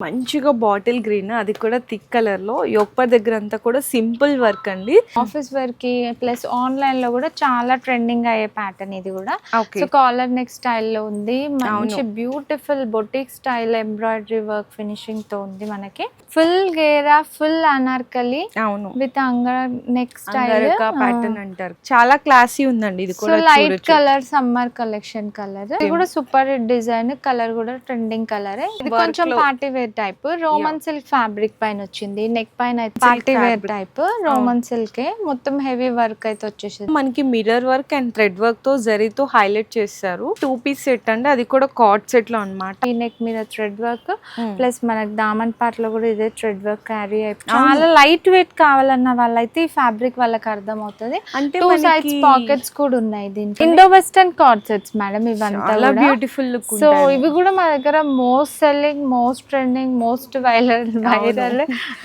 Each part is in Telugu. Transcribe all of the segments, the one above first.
మంచిగా బాటిల్ గ్రీన్, అది కూడా థిక్ కలర్ లో. యోక్పర్ దగ్గర అంతా కూడా సింపుల్ వర్క్ అండి. ఆఫీస్ వర్క్ కి ప్లస్ ఆన్లైన్ లో కూడా చాలా ట్రెండింగ్ అయ్యే ప్యాటర్న్ ఇది కూడా. సో కాలర్ నెక్ స్టైల్లో ఉంది, మంచి beautiful boutique style embroidery work finishing తో ఉంది. మనకి ఫుల్ గేరా, ఫుల్ అనార్కలి విత్ అంగర్ నెక్ స్టైల్ ప్యాటర్న్ అంటారు. చాలా క్లాసీ ఉందండి ఇది కూడా. Light colour summer collection colour. ఇది కూడా సూపర్ డిజైన్, కలర్ కూడా ట్రెండింగ్ కలర్. ఇది కొంచెం party wear type Roman silk fabric పైన వచ్చింది. నెక్ పైన party wear type Roman silk మొత్తం హెవీ వర్క్ అయితే వచ్చేసింది. మనకి mirror work and thread work తో జరీతో హైలైట్ చేస్తారు. 2 పీస్ సెట్ అండి, అది కూడా కార్డ్ సెట్ లో అన్నమాట. ఈ నెక్ మీద థ్రెడ్ వర్క్ ప్లస్ మనకి దామన్ పార్ట్ లో కూడా ఇదే థ్రెడ్ వర్క్ క్యారీ అయిపోయి చాలా లైట్ వెయిట్ కావాలన్న వాళ్ళైతే ఈ ఫ్యాబ్రిక్ వాళ్ళకి అర్థం అవుతుంది. అంటే 2 సైడ్స్ పాకెట్స్ కూడా ఉన్నాయి దీనికి. Indo western card sets madam ఇవంతా బ్యూటిఫుల్ లుక్. సో ఇవి కూడా మా దగ్గర most selling, most trending, most viral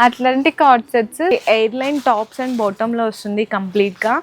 అట్లాంటి card sets. A-line tops and bottom లో వస్తుంది కంప్లీట్ గా.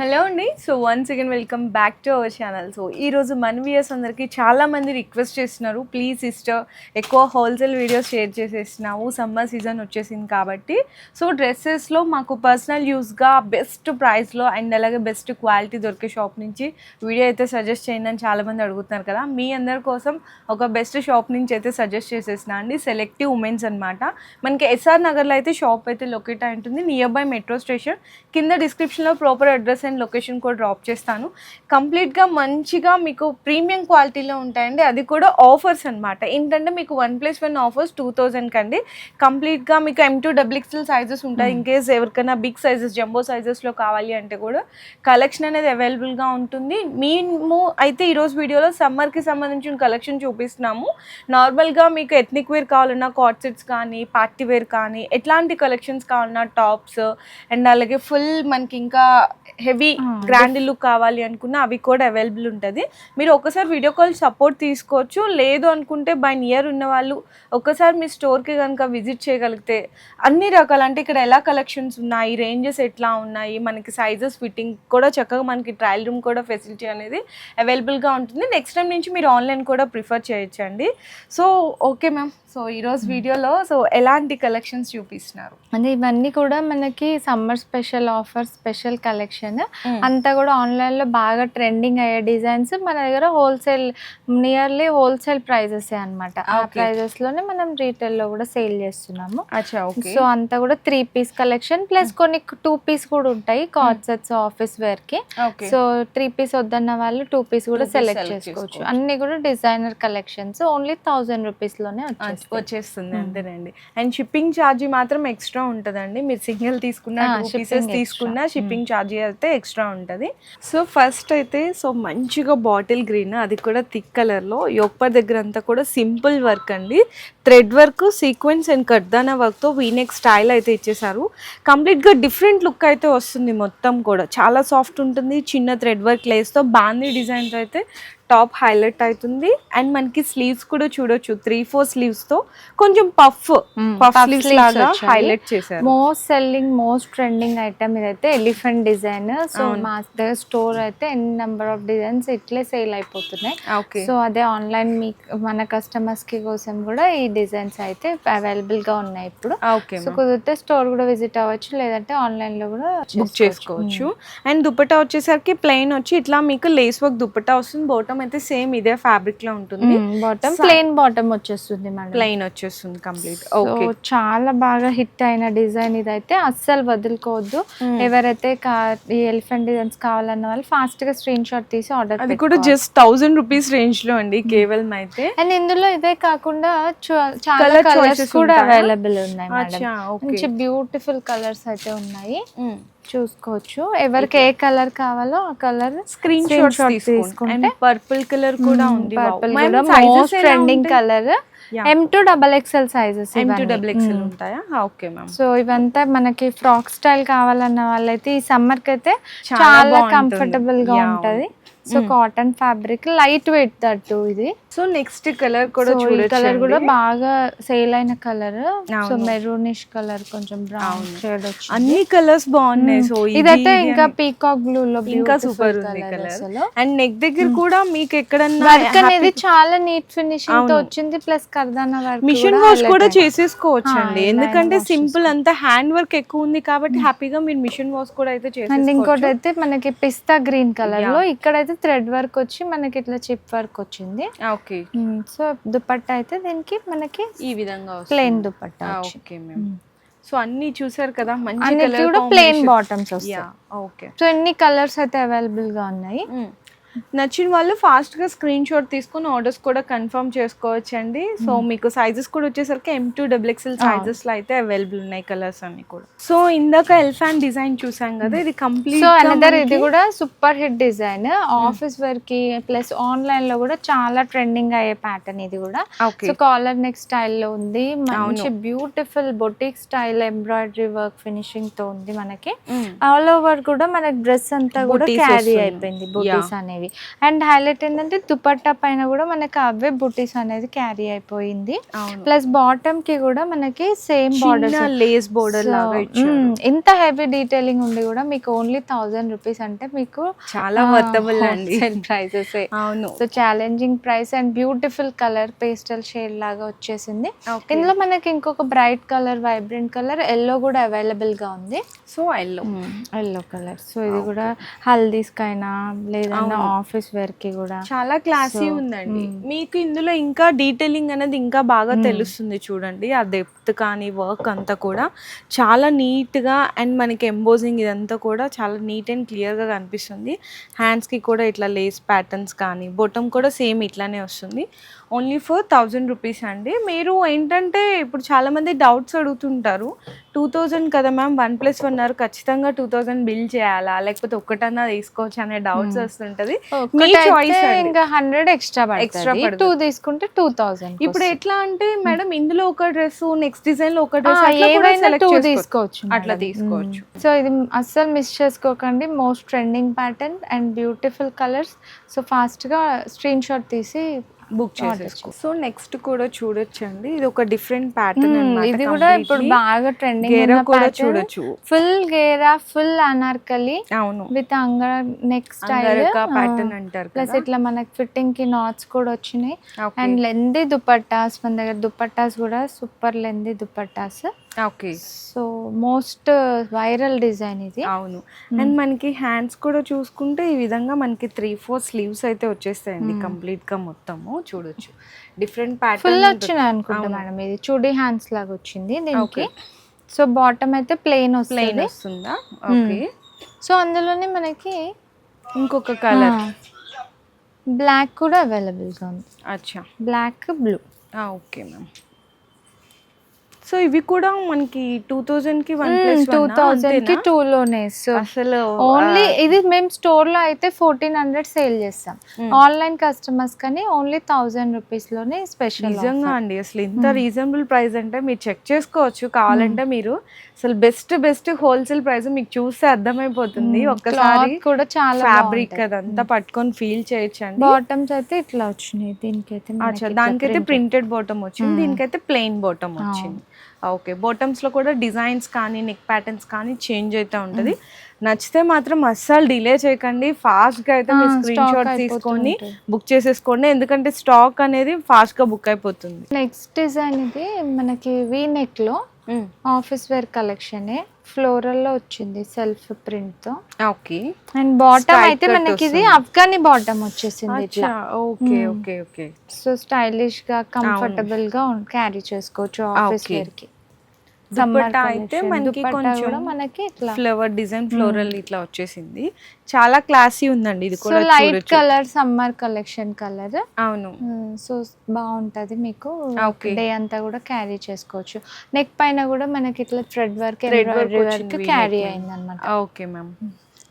హలో అండి, so once again welcome back to our channel. So ఈరోజు మన వ్యూయర్స్ అందరికీ చాలామంది రిక్వెస్ట్ చేస్తున్నారు, ప్లీజ్ సిస్టర్ ఎక్కువ హోల్సేల్ వీడియోస్ షేర్ చేసేస్తున్నావు, సమ్మర్ సీజన్ వచ్చేసింది కాబట్టి. సో డ్రెస్సెస్లో మాకు పర్సనల్ యూస్గా బెస్ట్ ప్రైస్లో అండ్ అలాగే బెస్ట్ క్వాలిటీ దొరికే షాప్ నుంచి వీడియో అయితే సజెస్ట్ చేయండి అని చాలామంది అడుగుతున్నారు కదా. మీ అందరి కోసం ఒక బెస్ట్ షాప్ నుంచి అయితే సజెస్ట్ చేసేసిన అండి, సెలెక్టివ్ ఉమెన్స్ అనమాట. మనకి ఎస్ఆర్ నగర్లో అయితే షాప్ అయితే లొకేట్ అయి ఉంటుంది, నియర్ బై మెట్రో స్టేషన్. కింద డిస్క్రిప్షన్లో ప్రాపర్ అడ్రస్ అండ్ లొకేషన్ కూడా డ్రాప్ చేస్తాను. కంప్లీట్గా మంచిగా మీకు ప్రీమియం క్వాలిటీలో ఉంటాయండి, అది కూడా ఆఫర్స్ అనమాట. ఏంటంటే మీకు 1+1 ఆఫర్స్ 2000 కండి. కంప్లీట్గా మీకు M2XXL సైజెస్ ఉంటాయి. ఇన్ కేస్ ఎవరికైనా బిగ్ సైజెస్, జంబో సైజెస్లో కావాలి అంటే కూడా కలెక్షన్ అనేది అవైలబుల్గా ఉంటుంది. మేము అయితే ఈరోజు వీడియోలో సమ్మర్కి సంబంధించిన కలెక్షన్ చూపిస్తున్నాము. నార్మల్గా మీకు ఎథ్నిక్ వేర్ కావాలన్నా కార్డ్ సెట్స్ కానీ, పార్టీ వేర్ కానీ, ఎట్లాంటి కలెక్షన్స్ కావాలన్నా టాప్స్ అండ్ అలాగే ఫుల్ మనకి ఇంకా హెవీ గ్రాండ్ లుక్ కావాలి అనుకున్న అవి కూడా అవైలబుల్ ఉంటుంది. మీరు ఒకసారి వీడియో కాల్ సపోర్ట్ తీసుకోవచ్చు, లేదు అనుకుంటే బై నియర్ ఉన్న వాళ్ళు ఒకసారి మీ స్టోర్కి కనుక విజిట్ చేయగలిగితే అన్ని రకాలు, అంటే ఇక్కడ ఎలా కలెక్షన్స్ ఉన్నాయి, రేంజెస్ ఎట్లా ఉన్నాయి, మనకి సైజెస్ ఫిట్టింగ్ కూడా చక్కగా మనకి ట్రయల్ రూమ్ కూడా ఫెసిలిటీ అనేది అవైలబుల్గా ఉంటుంది. నెక్స్ట్ టైం నుంచి మీరు ఆన్లైన్ కూడా ప్రిఫర్ చేయొచ్చండి. సో ఓకే మ్యామ్, సో ఈరోజు వీడియోలో సో ఎలాంటి కలెక్షన్స్ చూపిస్తున్నారు అంటే ఇవన్నీ కూడా మనకి summer special offer, special collection అంతా కూడా ఆన్లైన్లో బాగా ట్రెండింగ్ అయ్యే డిజైన్స్ మన దగ్గర హోల్సేల్, నియర్లీ హోల్సేల్ ప్రైజెస్ అనమాట. ఆ ప్రైజెస్లోనే మనం రీటైల్లో కూడా సేల్ చేస్తున్నాము. సో అంతా కూడా 3 పీస్ కలెక్షన్ ప్లస్ కొన్ని 2 పీస్ కూడా ఉంటాయి కార్డ్ సెట్స్ ఆఫీస్ వేర్కి. సో 3 పీస్ వద్దన్న వాళ్ళు 2 పీస్ కూడా సెలెక్ట్ చేసుకోవచ్చు. అన్ని కూడా డిజైనర్ కలెక్షన్స్ ఓన్లీ 1000 రూపీస్లోనే వచ్చేస్తుంది అంతేనండి. అండ్ షిప్పింగ్ ఛార్జీ మాత్రం ఎక్స్ట్రా ఉంటుందండి. మీరు సింగిల్ తీసుకున్నా, 2 పీసెస్ తీసుకున్నా షిప్పింగ్ ఛార్జీ అయితే ఎక్స్ట్రా ఉంటుంది. సో ఫస్ట్ అయితే సో మంచిగా బాటిల్ గ్రీన్, అది కూడా థిక్ కలర్లో. యోక్పర్ దగ్గర అంతా కూడా సింపుల్ వర్క్ అండి, థ్రెడ్ వర్క్, సీక్వెన్స్ అండ్ కర్దానా వర్క్తో వీనెక్ స్టైల్ అయితే ఇచ్చేసారు. కంప్లీట్గా డిఫరెంట్ లుక్ అయితే వస్తుంది. మొత్తం కూడా చాలా సాఫ్ట్ ఉంటుంది, చిన్న థ్రెడ్ వర్క్ లేస్తో బాందీ డిజైన్తో అయితే టాప్ హైలైట్ అవుతుంది. అండ్ మనకి స్లీవ్స్ కూడా చూడొచ్చు, 3-4 స్లీవ్స్ తో కొంచెం పఫ్ స్లీవ్స్ లాగా హైలైట్ చేశారు. Most selling, most trending item ఇదైతే ఎలిఫెంట్ డిజైన్. సో మా దగ్గర స్టోర్ అయితే ఎన్ని నెంబర్ ఆఫ్ డిజైన్స్ ఇట్లే సేల్ అయిపోతున్నాయి. సో అదే ఆన్లైన్ మన కస్టమర్స్ కి కోసం కూడా ఈ డిజైన్స్ అయితే అవైలబుల్ గా ఉన్నాయి ఇప్పుడు. సో కుదిరితే స్టోర్ కూడా విజిట్ అవ్వచ్చు, లేదంటే ఆన్లైన్ లో కూడా బుక్ చేసుకోవచ్చు. అండ్ దుపట్టా వచ్చేసరికి ప్లెయిన్ వచ్చి ఇట్లా మీకు లేస్ వర్క్ దుపట్టా వస్తుంది. బాటమ్ అయితే సేమ్ ఇదే ఫ్యాబ్రిక్ లో ఉంటుంది. బాటమ్ ప్లెయిన్ బాటమ్ వచ్చేస్తుంది, ప్లెయిన్ వచ్చేస్తుంది కంప్లీట్. ఓకే, చాలా బాగా హిట్ అయిన డిజైన్ ఇదైతే, అస్సలు వదులుకోవద్దు. ఎవరైతే ఈ ఎలిఫెంట్ డిజైన్స్ కావాలన్న వాళ్ళు ఫాస్ట్ గా స్క్రీన్ షాట్ తీసి ఆర్డర్. అది కూడా జస్ట్ 1000 రూపీస్ రేంజ్ లో అండి కేవలం అయితే. అండ్ ఇందులో ఇదే కాకుండా చాలా కలర్స్ కూడా అవైలబుల్ ఉన్నాయి. మంచి బ్యూటిఫుల్ కలర్స్ అయితే ఉన్నాయి, చూసుకోవచ్చు. ఎవరికి ఏ కలర్ కావాలో ఆ కలర్ స్క్రీన్ షాట్ తీసుకుంటే. పర్పుల్ కలర్ కూడా ఉంది, పర్పుల్ కూడా most trending colour. M2XXL sizes, M2XXL ఉంటాయా? Okay ma'am. సో ఇవంతా మనకి ఫ్రాక్ స్టైల్ కావాలన్న వాళ్ళైతే ఈ సమ్మర్ కి అయితే చాలా కంఫర్టబుల్ గా ఉంటది. So cotton fabric light weight that ఇది. సో నెక్స్ట్ కలర్ కూడా సో ఈ చూడొచ్చు. కలర్ కూడా బాగా సేల్ అయిన కలర్. సో మెరూనిష్ కలర్ కొంచెం బ్రౌన్ షేడ్ వచ్చింది. అన్ని కలర్స్ బాగున్నాయి. సో ఇదైతే ఇంకా పీకాక్ బ్లూ లో ఇంకా సూపర్ ఉంది కలర్. అండ్ నెక్ దగ్గర కూడా మీకు ఎక్కడన్నా వర్క్ అనేది చాలా నీట్ ఫినిషింగ్ తో వచ్చింది. ప్లస్ కర్దానా వర్క్, మిషన్ వాష్ కూడా చేసేసుకోవచ్చు అండి. ఎందుకంటే సింపుల్ అంతా హ్యాండ్ వర్క్ ఎక్కువ ఉంది కాబట్టి హ్యాపీగా మీరు మిషన్ వాష్ కూడా అయితే అండ్ చేసేసుకోవచ్చు. ఇంకోటి అయితే మనకి పిస్తా గ్రీన్ కలర్ లో ఇక్కడైతే థ్రెడ్ వర్క్ వచ్చి మనకి ఇట్లా చిప్ వర్క్ వచ్చింది. ఓకే. సో దుపట్టా అయితే దీనికి మనకి ఈ విధంగా plain dupatta. Okay ma'am. So అన్ని చూసారు కదా, మంచి అన్నిటికీ కలర్ కూడా ప్లెయిన్ బాటమ్స్ వస్తాయి. ఓకే. సో ఎన్ని కలర్స్ అయితే అవైలబుల్ గా ఉన్నాయి. నచ్చిన వాళ్ళు ఫాస్ట్ గా స్క్రీన్ షాట్ తీసుకొని ఆర్డర్స్ కూడా కన్ఫర్మ్ చేసుకోవచ్చు అండి. సో మీకు సైజెస్ కూడా వచ్చేసరికి M2XXL సైజెస్ లో అయితే అవైలబుల్ ఉన్నాయి కలర్స్ అన్ని కూడా. సో ఇందాక ఎలిఫాంట్ డిజైన్ చూసాం కదా, ఇది కంప్లీట్. సో అనదర్ ఇది కూడా super hit design. Office wear కి ప్లస్ ఆన్లైన్ లో కూడా చాలా ట్రెండింగ్ అయ్యే ప్యాటర్న్ ఇది కూడా. సో కాలర్ నెక్ స్టైల్ లో ఉంది. మంచి beautiful boutique style embroidery work finishing తో ఉంది మనకి. ఆల్ ఓవర్ కూడా మనకి డ్రెస్ అంతా కూడా క్యారీ అయిపోయింది బొటీస్ అనేవి. అండ్ హైలైట్ ఏంటంటే దుపట్టా పైన కూడా మనకి అవే బుటీస్ అనేది క్యారీ అయిపోయింది. ప్లస్ బాటమ్ కి కూడా మనకి సేమ్ బార్డర్, లేస్ బోర్డర్ లాగా ఇచ్చారు. ఇంత హెవీ డీటెయిలింగ్ ఉండి కూడా మీకు ఓన్లీ 1000 రూపీస్ అంటే మీకు చాలా వర్తబుల్ అండి ప్రైసెస్. అవును. So challenging price and beautiful colour pastel shade లాగా వచ్చేసింది. ఇందులో మనకి ఇంకొక bright colour, vibrant colour yellow కూడా అవైలబుల్ గా ఉంది. So yellow colour. సో ఇది కూడా హల్దీస్ కైనా లేదన్నా ఆఫీస్ వేర్ కి కూడా చాలా క్లాసీ ఉందండి. మీకు ఇందులో ఇంకా డీటెయిలింగ్ అనేది ఇంకా బాగా తెలుస్తుంది చూడండి. ఆ డెప్త్ కానీ వర్క్ అంతా కూడా చాలా నీట్ గా అండ్ మనకి ఎంబోజింగ్ ఇదంతా కూడా చాలా నీట్ అండ్ క్లియర్ గా కనిపిస్తుంది. హ్యాండ్స్ కి కూడా ఇట్లా లేస్ ప్యాటర్న్స్ కానీ, బొటమ్ కూడా సేమ్ ఇట్లానే వస్తుంది. ఓన్లీ ఫర్ 1000 రూపీస్ అండి. మీరు ఏంటంటే ఇప్పుడు చాలా మంది డౌట్స్ అడుగుతుంటారు, 2000 కదా మ్యామ్, 1+1 ఖచ్చితంగా 2000 బిల్ చేయాలా లేకపోతే ఒక్కటన్నా తీసుకోవచ్చు అనే డౌట్స్ వస్తుంటది. మీ చాయిస్. ఇంకా 100 ఎక్స్ట్రా పడుతుంది. 2 తీసుకుంటే 2000. ఇప్పుడు ఎట్లా అంటే మేడం, ఇందులో ఒక డ్రెస్, నెక్స్ట్ డిజైన్ లో ఒక డ్రెస్ తీసుకోవచ్చు, అట్లా తీసుకోవచ్చు. సో ఇది అస్సలు మిస్ చేసుకోకండి. Most trending pattern and beautiful colours. So fast గా స్క్రీన్ షాట్ తీసి బుక్ చేసేసుకో. సో నెక్స్ట్ కూడా చూడొచ్చండి, ఇది ఒక డిఫరెంట్ ప్యాటర్న్. ఇది కూడా ఇప్పుడు బాగా ట్రెండింగ్ గేరా కూడా చూడొచ్చు. ఫుల్ గేరా, ఫుల్ అనార్కలి. అవును. With Angara neck style pattern అంటారు. ప్లస్ ఇట్లా మనకి ఫిట్టింగ్ కి నాట్స్ కూడా వచ్చినాయి. అండ్ లెందీ దుపట్టాస్, మన దగ్గర దుపట్టాస్ కూడా super lengthy dupattas. Okay. So most viral design ఇది. అవును. అండ్ మనకి హ్యాండ్స్ కూడా చూసుకుంటే ఈ విధంగా మనకి 3-4 స్లీవ్స్ అయితే వచ్చేస్తాయండి కంప్లీట్ గా మొత్తము. చూడొచ్చు డిఫరెంట్ ప్యాటర్న్ ఫుల్ వచ్చినాయి అనుకుంటా మేడం. ఇది చూడీ హ్యాండ్స్ లాగా వచ్చింది దీనికి. సో బాటమ్ అయితే ప్లెయిన్ వస్తుందా? ఓకే. సో అందులోనే మనకి ఇంకొక కలర్ బ్లాక్ కూడా అవైలబుల్ గా ఉంది. అచ్చా. Black, blue. Okay ma'am. So ఇవి కూడా మనకి 2000 కి 1+1 కి 2 లోనే. సో అసలు ఓన్లీ ఇది మేము స్టోర్ లో అయితే 1400 సేల్ చేస్తాం. ఆన్లైన్ కస్టమర్స్ కానీ ఓన్లీ 1000 రూపీస్ లోనే స్పెషల్. నిజంగా అండి, అసలు ఇంత రీజనబుల్ ప్రైస్ అంటే మీరు చెక్ చేసుకోవచ్చు కావాలంటే. మీరు అసలు బెస్ట్ హోల్సేల్ ప్రైస్ మీకు చూస్తే అర్థమైపోతుంది. ఒక్కసారి కూడా చాలా ఫ్యాబ్రిక్ అదంతా పట్టుకొని ఫీల్ చేయొచ్చండి. బాటమ్స్ అయితే ఇట్లా వచ్చినాయి. దీనికైతే దానికైతే ప్రింటెడ్ బాటమ్ వచ్చింది, దీనికైతే ప్లెయిన్ బాటమ్ వచ్చింది. ఓకే. బాటమ్స్ లో కూడా డిజైన్స్ కానీ, నెక్ ప్యాటర్న్స్ కానీ చేంజ్ అయితే ఉంటుంది. నచ్చితే మాత్రం అస్సలు డిలే చేయకండి, ఫాస్ట్ గా అయితే మీరు స్క్రీన్ షాట్ తీసుకొని బుక్ చేసేసుకోండి. ఎందుకంటే స్టాక్ అనేది ఫాస్ట్ గా బుక్ అయిపోతుంది. నెక్స్ట్ డిజైన్ ఇది మనకి వీ నెక్ లో ఆఫీస్ వేర్ కలెక్షన్, ఫ్లోరల్ లో వచ్చింది సెల్ఫ్ ప్రింట్ తో. ఓకే. అండ్ బాటమ్ అయితే మనకి ఇది అఫ్ఘానీ బాటమ్ వచ్చేసింది. Okay okay okay. So stylish గా కంఫర్టబుల్ గా క్యారీ చేసుకోవచ్చు ఆఫీస్ వేర్ కి. దుపట్టా అయితే మనకి కొంచెం మనకి ఇట్లా ఫ్లవర్ డిజైన్, ఫ్లోరల్ ఇట్లా వచ్చేసింది. చాలా క్లాసీ ఉందండి. ఇది కూడా light colour, summer collection colour. అవును. సో బాగుంటది మీకు. డే అంతా కూడా క్యారీ చేసుకోవచ్చు. నెక్ పైన కూడా మనకి ఇట్లా thread work, embroidery work carry అయింది అనమాట. Okay ma'am.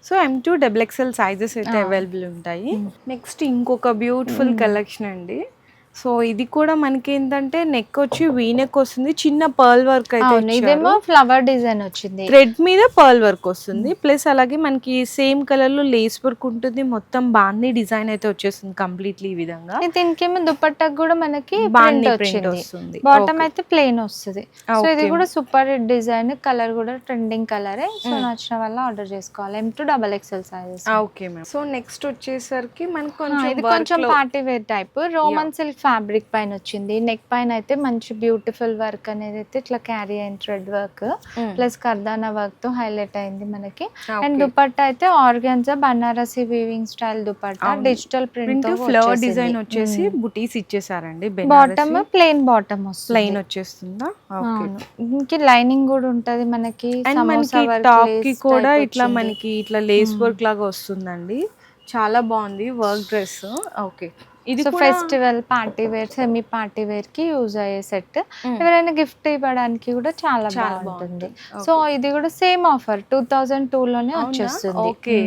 So M2XXL sizes అయితే అవైలబుల్ ఉంటాయి. నెక్స్ట్ ఇంకొక బ్యూటిఫుల్ కలెక్షన్ అండి. సో ఇది కూడా మనకి ఏంటంటే నెక్ వచ్చి వీ నెక్ వస్తుంది, చిన్న పర్ల్ వర్క్ అయితే అవును, ఇదేమో ఫ్లవర్ డిజైన్ వచ్చింది. థ్రెడ్ మీద పర్ల్ వర్క్ వస్తుంది, ప్లస్ అలాగే మనకి సేమ్ కలర్ లో లేస్ వర్క్ ఉంటుంది, మొత్తం బాందీ డిజైన్ అయితే వచ్చేస్తుంది కంప్లీట్లీ ఈ విధంగా. దీనికేమో దుపట్టాకు కూడా మనకి బాందీ ప్రింట్ ప్రింట్ వచ్చింది, వస్తుంది. బాటమ్ అయితే ప్లెయిన్ వస్తుంది. సో ఇది Okay. కూడా సూపర్ హిట్ డిజైన్, కలర్ కూడా ట్రెండింగ్ కలరే. సో నచ్చిన వల్ల ఆర్డర్ చేసుకోవాలి. M2XXL sizes. Okay ma'am. So next వచ్చేసరికి మనకి ఇది కొంచెం party wear type Roman silk fabric పైన వచ్చింది. నెక్ పైన అయితే మంచి బ్యూటిఫుల్ వర్క్ అనేది అయితే ఇట్లా క్యారీ అయిన థ్రెడ్ వర్క్ ప్లస్ కర్దానా వర్క్ తో హైలైట్ అయింది మనకి. అండ్ దుపట్టా అయితే organza Banarasi weaving style dupatta, digital print తో ఫ్లవర్ డిజైన్ వచ్చేసి బుటీస్ ఇచ్చేసారండి. బాటమ్ ప్లెయిన్ బాటమ్ వస్తుంది, ప్లెయిన్ వచ్చేస్తుందా? ఇంకి లైనింగ్ కూడా ఉంటది మనకి. అండ్ మనకి టాప్ కి కూడా ఇట్లా మనకి ఇట్లా లేస్ వర్క్ లాగా వస్తుందండి, చాలా బాగుంది వర్క్ డ్రెస్. ఓకే, ఇది festival party wear semi party wear కి యూజ్ అయ్యే సెట్, ఎవరైనా గిఫ్ట్ ఇవ్వడానికి కూడా చాలా బాగుంటుంది. సో ఇది కూడా సేమ్ ఆఫర్ 2002 లోనే వచ్చేస్తుంది. ఓకే,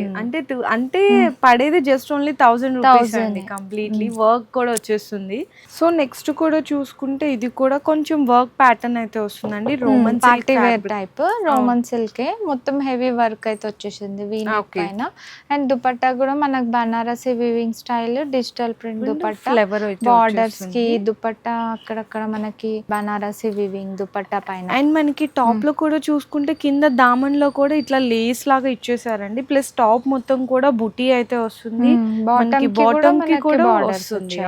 అంటే పడేది జస్ట్ ఓన్లీ 1000 రూపీస్ అండి, కంప్లీట్లీ వర్క్ కూడా వచ్చేస్తుంది. సో నెక్స్ట్ కూడా చూసుకుంటే ఇది కూడా కొంచెం వర్క్ ప్యాటర్న్ అయితే వస్తుందండి, roman party wear type Roman silk మొత్తం హెవీ వర్క్ అయితే వచ్చేసింది వీ నెక్ పైన. అండ్ దుపట్టా కూడా మనకు Banarasi weaving style digital print dupatta, borders కి దుపట్టా అక్కడక్కడ మనకి బనారసి వివింగ్ దుపట్టా పైన. అండ్ మనకి టాప్ లో కూడా చూసుకుంటే కింద దామన్ లో కూడా ఇట్లా లేస్ లాగా ఇచ్చేసారండి, ప్లస్ టాప్ మొత్తం కూడా బుటీ అయితే వస్తుంది, బాటమ్ కి కూడా వస్తుంది.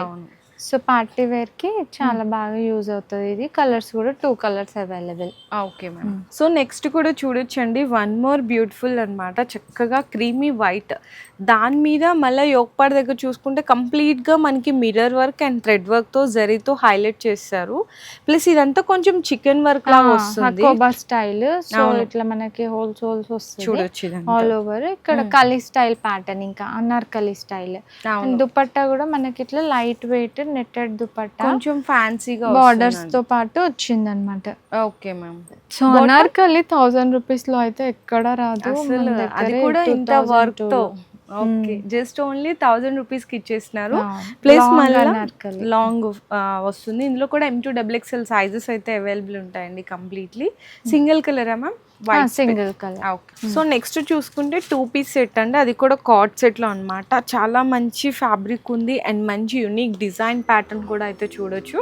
సో పార్టీ వేర్ కి చాలా బాగా యూజ్ అవుతుంది ఇది. కలర్స్ కూడా 2 colours available. Okay ma'am. So next కూడా చూడొచ్చండి, వన్ మోర్ బ్యూటిఫుల్ అన్నమాట, చక్కగా క్రీమీ వైట్, దాని మీద మళ్ళీ యోగపాడ్ దగ్గర చూసుకుంటే కంప్లీట్ గా మనకి mirror work and thread work తో జరీతో హైలైట్ చేస్తారు, ప్లస్ ఇదంతా కొంచెం చికెన్ వర్క్ లాగా వస్తుంది, కోబా స్టైల్. సో ఇట్లా మనకి హోల్స్ వస్తుంది చూడొచ్చు ఆల్ ఓవర్. ఇక్కడ కలీ స్టైల్ ప్యాటర్న్, ఇంకా అనార్కలి స్టైల్. దుపట్టా కూడా మనకి ఇట్లా లైట్ వెయిట్ నెట్టెడ్ దుపట్టా, కొంచెం ఫ్యాన్సీగా బార్డర్స్ తో పాటు వచ్చింది అనమాట. Okay ma'am. So Anarkali 1000 rupees లో అయితే ఎక్కడ రాదు, అది కూడా ఇంత వర్క్ తో. ఓకే, జస్ట్ ఓన్లీ 1000 రూపీస్ కి ఇచ్చేస్తున్నారు, ప్లస్ మళ్ళీ లాంగ్ వస్తుంది. ఇందులో కూడా M2XXL సైజెస్ అయితే అవైలబుల్ ఉంటాయండి, completely single colour ma'am, single colour. So next చూసుకుంటే 2 పీస్ సెట్ అండి, అది కూడా కార్డ్ సెట్ లో అన్నమాట, చాలా మంచి ఫ్యాబ్రిక్ ఉంది అండ్ మంచి యూనిక్ డిజైన్ ప్యాటర్న్ కూడా అయితే చూడొచ్చు.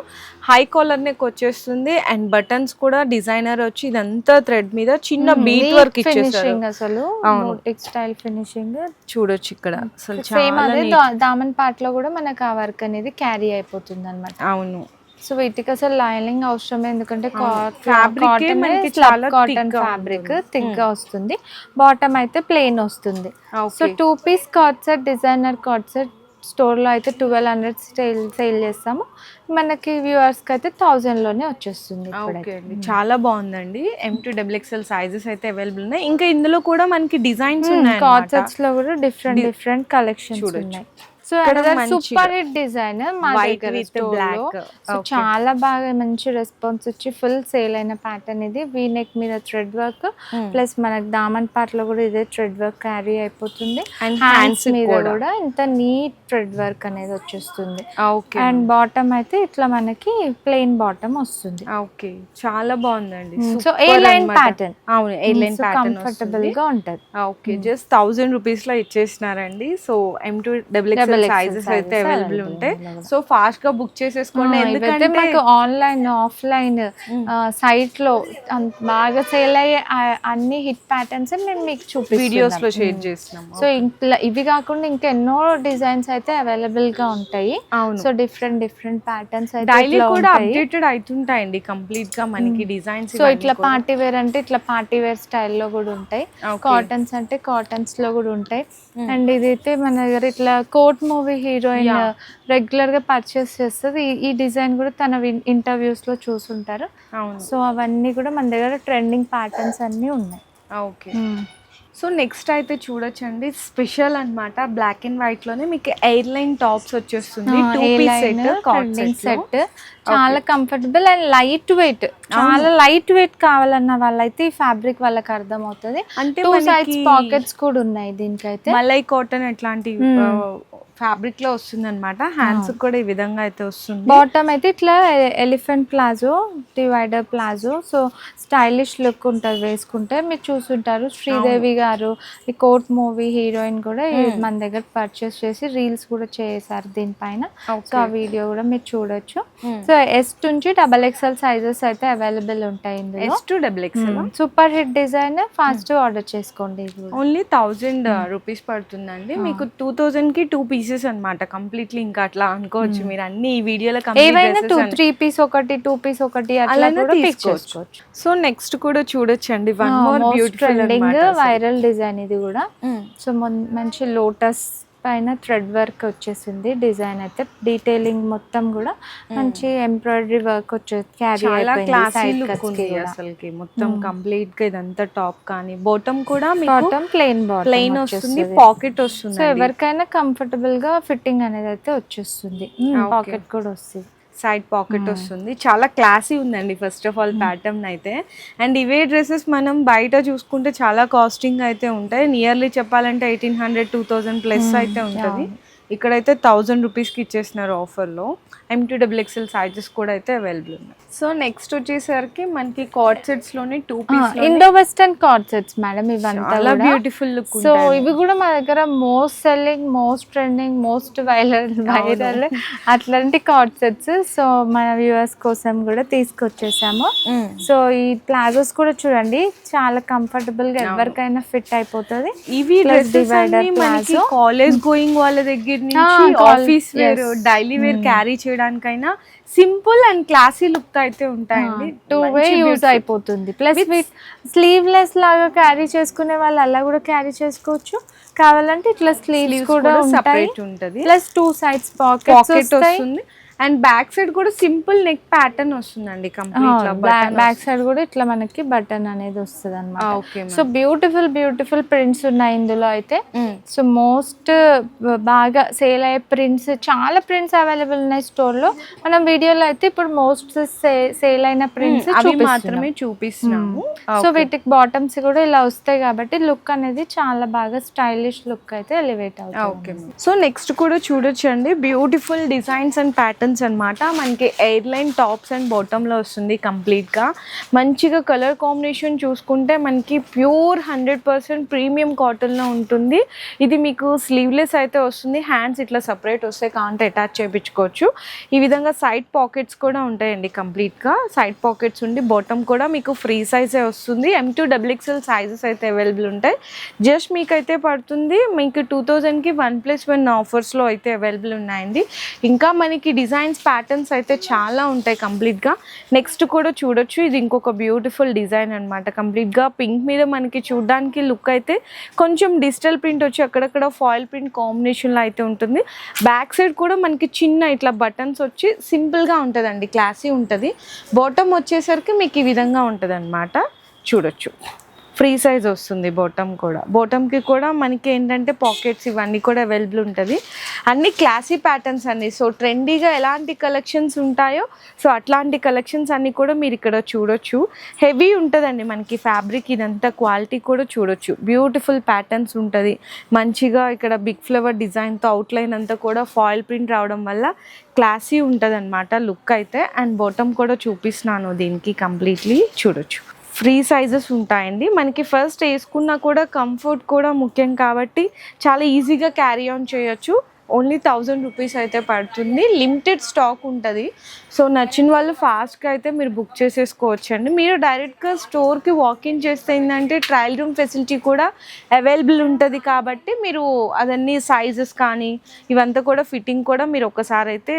హై కాలర్ నెక్ వచ్చేస్తుంది అండ్ బటన్స్ కూడా డిజైనర్ వచ్చి ఇదంతా థ్రెడ్ మీద చిన్న బీట్ వర్క్ ఇచ్చేసారు, అసలు టెక్స్టైల్ ఫినిషింగ్ చూడొచ్చు ఇక్కడ. అసలు సేమ్ అదే దామన్ పార్ట్ లో కూడా మనకు ఆ వర్క్ అనేది క్యారీ అయిపోతుంది అనమాట. అవును. సో వీటికి అసలు లైనింగ్ అవసరం, ఎందుకంటే కాటన్ ఫ్యాబ్రిక్ థిక్ గా వస్తుంది. బాటమ్ అయితే ప్లెయిన్ వస్తుంది. So 2 piece cord set, designer cord set store లో అయితే 1200 సేల్ చేస్తాము, మనకి వ్యూవర్స్ కి అయితే 1000 లోనే వచ్చేస్తుంది. చాలా బాగుందండి. M2XXL సైజెస్ అయితే అవైలబుల్ ఉన్నాయి. ఇంకా ఇందులో కూడా మనకి డిజైన్స్ ఉన్నాయి, కార్డ్ సెట్స్ లో కూడా డిఫరెంట్ కలెక్షన్స్ ఉన్నాయి. సో సూపర్ హిట్ డిజైన్ మా దగ్గర బ్లాక్. సో చాలా బాగా మంచి రెస్పాన్స్ వచ్చి ఫుల్ సేల్ అయిన ప్యాటర్న్ ఇది. వీ నెక్ మీద థ్రెడ్ వర్క్ ప్లస్ మనకి దామన్ పార్ట్ లో కూడా ఇదే థ్రెడ్ వర్క్ క్యారీ అయిపోతుంది. అండ్ హ్యాండ్స్ మీద కూడా ఇంత నీట్ థ్రెడ్ వర్క్ అనేది వచ్చేస్తుంది. అండ్ బాటమ్ అయితే ఇట్లా మనకి ప్లెయిన్ బాటమ్ వస్తుంది. ఓకే, చాలా బాగుందండి. సో ఏ లైన్ ప్యాటర్న్, అవును ఏ లైన్ ప్యాటర్న్ కంఫర్టబుల్ గా ఉంటది. ఓకే, జస్ట్ 1000 రూపీస్ లో ఇచ్చేసినారండి. సో M2XXL సైజెస్ అయితే అవైలబుల్ ఉంటాయి. సో ఫాస్ట్ గా బుక్ చేసేసుకోండి, ఎందుకంటే మాకు ఆన్లైన్ ఆఫ్లైన్ సైట్ లో బాగా సేల్ అయ్యే అన్ని హిట్ ప్యాటర్న్స్ మేము మీకు చూపి వీడియోస్ లో షేర్ చేస్తున్నాం. సో ఇవి కాకుండా ఇంకా ఎన్నో డిజైన్స్ అయితే అవైలబుల్ గా ఉంటాయి. సో డిఫరెంట్ ప్యాటర్న్స్ అయితే డైలీ కూడా అప్డేటెడ్ అవుతుంటాయండి కంప్లీట్ గా మనకి డిజైన్స్. సో ఇట్లా పార్టీ వేర్ అంటే ఇట్లా పార్టీ వేర్ స్టైల్లో కూడా ఉంటాయి, కాటన్స్ అంటే కాటన్స్ లో కూడా ఉంటాయి. అండ్ ఇదైతే మన దగ్గర ఇట్లా కోట్ మూవీ హీరోయిన్ రెగ్యులర్ గా పర్చేస్ చేస్తుంది. ఈ డిజైన్ కూడా తన ఇంటర్వ్యూస్ లో చూసుంటారు. సో అవన్నీ కూడా మన దగ్గర ట్రెండింగ్ ప్యాటర్న్స్ అన్ని ఉన్నాయి. ఓకే, సో నెక్స్ట్ అయితే చూడొచ్చండి, స్పెషల్ అన్నమాట, బ్లాక్ అండ్ వైట్ లోనే మీకు ఎయిర్ లైన్ టాప్స్ వచ్చేస్తుంది, 2 పీస్ సెట్ సెట్ చాలా కంఫర్టబుల్ అండ్ లైట్ వెయిట్, చాలా లైట్ వెయిట్ కావాలన్న వాళ్ళైతే ఈ ఫ్యాబ్రిక్ వాళ్ళకి అర్థం అవుతుంది. అంటే 2 సైడ్స్ పాకెట్స్ కూడా ఉన్నాయి దీనికైతే. మలై కాటన్ అట్లాంటి ఫ్యాబ్రిక్ లో వస్తుంది అనమాట. హ్యాండ్స్ కూడా ఈ విధంగా అయితే వస్తుంది. బాటమ్ అయితే ఇట్లా elephant palazzo, divider palazzo, so stylish look ఉంటుంది వేసుకుంటే. మీరు చూసుంటారు శ్రీదేవి గారు ఈ కోట్ మూవీ హీరోయిన్ కూడా మన దగ్గర పర్చేస్ చేసి రీల్స్ కూడా చేశారు దీనిపైన. సో ఆ వీడియో కూడా మీరు చూడొచ్చు. సో S నుంచి XXL సైజెస్ అయితే అవైలబుల్ ఉంటాయి ఇందులో. S to XXL super hit design, fast order చేసుకోండి. ఓన్లీ 1000 రూపీస్ పడుతుందండి మీకు. 2000 కి 2 పీసెస్ అన్నమాట కంప్లీట్లీ. ఇంకా అట్లా అనుకోవచ్చు మీరు అన్ని ఈ వీడియోలో ఏవైనా 2-3 పీస్ ఒకటి, 2 పీస్ ఒకటి అట్లా కూడా పిక్ చేసుకోవచ్చు. సో నెక్స్ట్ కూడా చూడొచ్చండి, one more beautiful viral design ఇది కూడా. సో మంచి లోటస్ పైన థ్రెడ్ వర్క్ వచ్చేసింది డిజైన్ అయితే. డీటెయిలింగ్ మొత్తం కూడా మంచి ఎంబ్రాయిడరీ వర్క్ వచ్చేది. చాలా క్లాసీ లుక్ ఉంది అసలుకి మొత్తం కంప్లీట్ గా. ఇదంతా టాప్ కానీ బాటమ్ కూడా బాటమ్ ప్లెయిన్ వస్తుంది, పాకెట్ వస్తుంది. సో ఎవరికైనా కంఫర్టబుల్ గా ఫిట్టింగ్ అనేది అయితే వచ్చేస్తుంది. పాకెట్ కూడా వస్తుంది, సైడ్ పాకెట్ వస్తుంది. చాలా క్లాసీ ఉందండి ఫస్ట్ ఆఫ్ ఆల్ ప్యాటర్న్ అయితే. అండ్ ఇవే డ్రెస్సెస్ మనం బయట చూసుకుంటే చాలా కాస్టింగ్ అయితే ఉంటాయి. నియర్లీ చెప్పాలంటే 1800-2000 ప్లస్ అయితే ఉంటుంది. ఇక్కడైతే 1000 రూపీస్కి ఇచ్చేస్తున్నారు ఆఫర్లో. M2 XXL సైజెస్ కూడా అయితే అవైలబుల్ ఉన్నాయి. సో నెక్స్ట్ వచ్చేసరికి మనకి కార్డ్ సెట్స్ లోనే 2 piece Indo western card sets madam. ఇవంతా చాలా బ్యూటిఫుల్ లుక్. సో ఇవి కూడా మా దగ్గర most selling, most trending, most viral అట్లాంటి కార్డ్ సెట్స్. సో మన వ్యూవర్స్ కోసం కూడా తీసుకొచ్చేసాము. సో ఈ ప్లాజోస్ కూడా చూడండి, చాలా కంఫర్టబుల్ గా ఎవరికైనా ఫిట్ అయిపోతుంది. ఇవి మనకి కాలేజ్ గోయింగ్ వాళ్ళ దగ్గర నుంచి office wear, daily wear carry చేయడానికైనా సింపుల్ అండ్ క్లాసీ లుక్ అయితే ఉంటాయండి. 2 వే యూజ్ అయిపోతుంది. ప్లస్ స్లీవ్లెస్ లాగా క్యారీ చేసుకునే వాళ్ళు అలా కూడా క్యారీ చేసుకోవచ్చు. కావాలంటే ఇట్లా స్లీవ్స్ కూడా సెపరేట్ ఉంటుంది. ప్లస్ 2 సైడ్స్ పాకెట్ వస్తుంది. అండ్ బ్యాక్ సైడ్ కూడా సింపుల్ నెక్ ప్యాటర్న్ వస్తుందండి కంప్లీట్. బ్యాక్ సైడ్ కూడా ఇట్లా మనకి బటన్ అనేది వస్తుంది అన్నమాట. సో బ్యూటిఫుల్ ప్రింట్స్ ఉన్నాయి ఇందులో అయితే. సో మోస్ట్ బాగా సేల్ అయ్యే ప్రింట్స్, చాలా ప్రింట్స్ అవైలబుల్ ఉన్నాయి స్టోర్ లో. మనం వీడియోలో అయితే ఇప్పుడు మోస్ట్ సేల్ అయిన ప్రింట్స్ మాత్రమే చూపిస్తున్నాము. సో వీటికి బాటమ్స్ కూడా ఇలా వస్తాయి కాబట్టి లుక్ అనేది చాలా బాగా స్టైలిష్ లుక్ అయితే ఎలివేట్ అవుతుంది. సో నెక్స్ట్ కూడా చూడొచ్చండి, బ్యూటిఫుల్ డిజైన్స్ అండ్ ప్యాటర్న్స్ అన్నమాట. మనకి air line tops and bottom లో వస్తుంది కంప్లీట్ గా. మంచిగా కలర్ కాంబినేషన్ చూసుకుంటే మనకి ప్యూర్ 100% ప్రీమియం కాటన్ లో ఉంటుంది. ఇది మీకు స్లీవ్లెస్ అయితే వస్తుంది. హ్యాండ్స్ ఇట్లా సపరేట్ వస్తే కాంటే అటాచ్ చేయించుకోవచ్చు. ఈ విధంగా సైడ్ పాకెట్స్ కూడా ఉంటాయండి కంప్లీట్ గా. సైడ్ పాకెట్స్ ఉండి బాటమ్ కూడా మీకు ఫ్రీ సైజే వస్తుంది. M2 XXL సైజెస్ అయితే అవైలబుల్ ఉంటాయి. జస్ట్ మీకైతే పడుతుంది మీకు 2000 కి 1+1 ఆఫర్స్ లో అయితే అవైలబుల్ ఉన్నాయండి. ఇంకా మనకి డిజైన్స్ ప్యాటర్న్స్ అయితే చాలా ఉంటాయి కంప్లీట్ గా. నెక్స్ట్ కూడా చూడొచ్చు, ఇది ఇంకొక బ్యూటిఫుల్ డిజైన్ అనమాట. కంప్లీట్ గా పింక్ మీద మనకి చూడడానికి లుక్ అయితే కొంచెం డిజిటల్ ప్రింట్ వచ్చి అక్కడక్కడ ఫాయిల్ ప్రింట్ కాంబినేషన్ లో అయితే ఉంటుంది. బ్యాక్ సైడ్ కూడా మనకి చిన్న ఇట్లా బటన్స్ వచ్చి సింపుల్ గా ఉంటుందండి, క్లాసీ ఉంటుంది. బాటమ్ వచ్చేసరికి మీకు ఈ విధంగా ఉంటుంది అనమాట. చూడొచ్చు ఫ్రీ సైజ్ వస్తుంది బాటమ్ కూడా. బాటమ్కి కూడా మనకి ఏంటంటే పాకెట్స్ ఇవన్నీ కూడా అవైలబుల్ ఉంటుంది. అన్ని క్లాసీ ప్యాటర్న్స్ అన్ని. సో ట్రెండీగా ఎలాంటి కలెక్షన్స్ ఉంటాయో సో అట్లాంటి కలెక్షన్స్ అన్ని కూడా మీరు ఇక్కడ చూడొచ్చు. హెవీ ఉంటుందండి మనకి ఫ్యాబ్రిక్. ఇదంతా క్వాలిటీ కూడా చూడొచ్చు. బ్యూటిఫుల్ ప్యాటర్న్స్ ఉంటుంది. మంచిగా ఇక్కడ బిగ్ ఫ్లవర్ డిజైన్తో అవుట్లైన్ అంతా కూడా ఫాయిల్ ప్రింట్ రావడం వల్ల క్లాసీ ఉంటుంది అనమాట లుక్ అయితే. అండ్ బాటమ్ కూడా చూపిస్తున్నాను దీనికి కంప్లీట్లీ చూడొచ్చు. ఫ్రీ సైజెస్ ఉంటాయండి మనకి. ఫస్ట్ వేసుకున్నా కూడా కంఫర్ట్ కూడా ముఖ్యం కాబట్టి చాలా ఈజీగా క్యారీ ఆన్ చేయొచ్చు. ఓన్లీ 1000 రూపీస్ అయితే పడుతుంది. లిమిటెడ్ స్టాక్ ఉంటుంది. సో నచ్చిన వాళ్ళు ఫాస్ట్గా అయితే మీరు బుక్ చేసేసుకోవచ్చు అండి. మీరు డైరెక్ట్గా స్టోర్కి వాకింగ్ చేస్తే ఏంటంటే ట్రయల్ రూమ్ ఫెసిలిటీ కూడా అవైలబుల్ ఉంటుంది కాబట్టి మీరు అదన్నీ సైజెస్ కానీ ఇవంతా కూడా ఫిట్టింగ్ కూడా మీరు ఒకసారి అయితే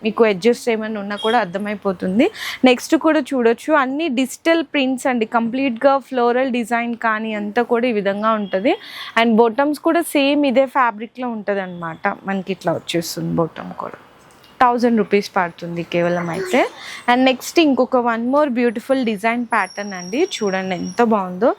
మీకు అడ్జస్ట్ ఏమైనా ఉన్నా కూడా అర్థమైపోతుంది. నెక్స్ట్ కూడా చూడొచ్చు, అన్ని డిజిటల్ ప్రింట్స్ అండి కంప్లీట్గా. ఫ్లోరల్ డిజైన్ కానీ అంతా కూడా ఈ విధంగా ఉంటుంది. అండ్ బాటమ్స్ కూడా సేమ్ ఇదే ఫ్యాబ్రిక్లో ఉంటుంది అనమాట. మనకి ఇట్లా వచ్చేస్తుంది బాటమ్ కూడా. 1000 రూపీస్ పడుతుంది కేవలం అయితే. అండ్ నెక్స్ట్ ఇంకొక one more beautiful design pattern అండి, చూడండి ఎంత బాగుందో.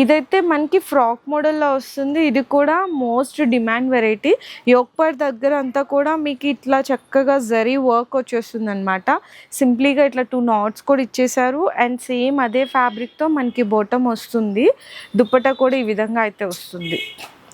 ఇదైతే మనకి ఫ్రాక్ మోడల్లో వస్తుంది. ఇది కూడా most demand variety. Yoke part దగ్గర అంతా కూడా మీకు ఇట్లా చక్కగా జరీ వర్క్ వచ్చేస్తుంది అనమాట. సింప్లీగా ఇట్లా 2 నాట్స్ కూడా ఇచ్చేసారు. అండ్ సేమ్ అదే ఫ్యాబ్రిక్తో మనకి బాటమ్ వస్తుంది. దుపట్టా కూడా ఈ విధంగా అయితే వస్తుంది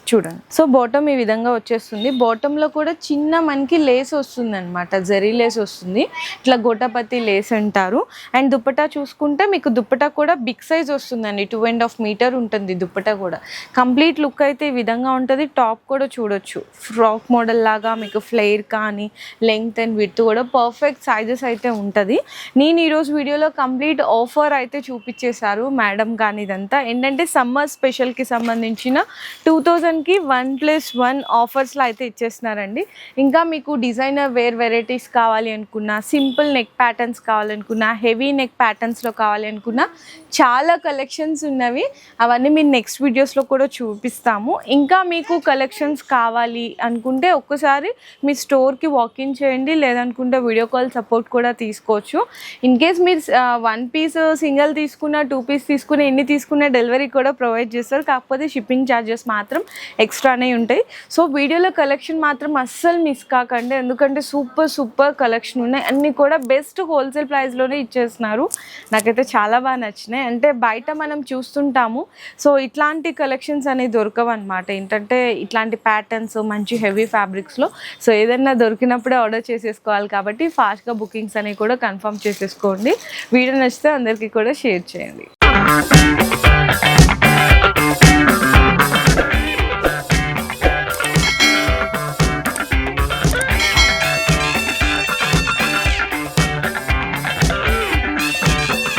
చూడండి. సో బాటమ్ ఈ విధంగా వచ్చేస్తుంది. బాటంలో కూడా చిన్న మనకి లేస్ వస్తుంది అనమాట, జరీ లేస్ వస్తుంది, ఇట్లా గోటపతి లేస్ అంటారు. అండ్ దుపట్టా చూసుకుంటే మీకు దుపట్టా కూడా బిగ్ సైజ్ వస్తుందండి, 2.5 మీటర్ ఉంటుంది దుపట్టా కూడా. కంప్లీట్ లుక్ అయితే ఈ విధంగా ఉంటుంది. టాప్ కూడా చూడొచ్చు, ఫ్రాక్ మోడల్ లాగా మీకు ఫ్లేర్ కానీ లెంగ్త్ అండ్ విడ్త్ కూడా పర్ఫెక్ట్ సైజెస్ అయితే ఉంటుంది. నేను ఈరోజు వీడియోలో కంప్లీట్ ఆఫర్ అయితే చూపించేశారు మేడం. కానీ ఇదంతా ఏంటంటే సమ్మర్ స్పెషల్కి సంబంధించిన 2000కి 1+1 ఆఫర్స్లో అయితే ఇచ్చేస్తున్నారండి. ఇంకా మీకు డిజైనర్ వేర్ వెరైటీస్ కావాలి అనుకున్నా, సింపుల్ నెక్ ప్యాటర్న్స్ కావాలనుకున్నా, హెవీ నెక్ ప్యాటర్న్స్లో కావాలి అనుకున్నా చాలా కలెక్షన్స్ ఉన్నవి. అవన్నీ మీరు నెక్స్ట్ వీడియోస్లో కూడా చూపిస్తాము. ఇంకా మీకు కలెక్షన్స్ కావాలి అనుకుంటే ఒక్కసారి మీ స్టోర్కి వాకింగ్ చేయండి, లేదనుకుంటే వీడియో కాల్ సపోర్ట్ కూడా తీసుకోవచ్చు. ఇన్ కేస్ మీరు 1 పీస్ సింగిల్ తీసుకున్న, 2 పీస్ తీసుకున్న, ఎన్ని తీసుకున్న డెలివరీ కూడా ప్రొవైడ్ చేస్తారు. కాకపోతే షిప్పింగ్ ఛార్జెస్ మాత్రం ఎక్స్ట్రానే ఉంటాయి. సో వీడియోలో కలెక్షన్ మాత్రం అస్సలు మిస్ కాకండి, ఎందుకంటే సూపర్ కలెక్షన్ ఉన్నాయి. అన్నీ కూడా బెస్ట్ హోల్సేల్ ప్రైస్లోనే ఇచ్చేస్తున్నారు. నాకైతే చాలా బాగా నచ్చినాయి. అంటే బయట మనం చూస్తుంటాము, సో ఇట్లాంటి కలెక్షన్స్ అనేవి దొరకవు అనమాట. ఏంటంటే ఇట్లాంటి ప్యాటర్న్స్ మంచి హెవీ ఫ్యాబ్రిక్స్లో. సో ఏదైనా దొరికినప్పుడే ఆర్డర్ చేసేసుకోవాలి కాబట్టి ఫాస్ట్గా బుకింగ్స్ అనేవి కూడా కన్ఫర్మ్ చేసేసుకోండి. వీడియో నచ్చితే అందరికీ కూడా షేర్ చేయండి.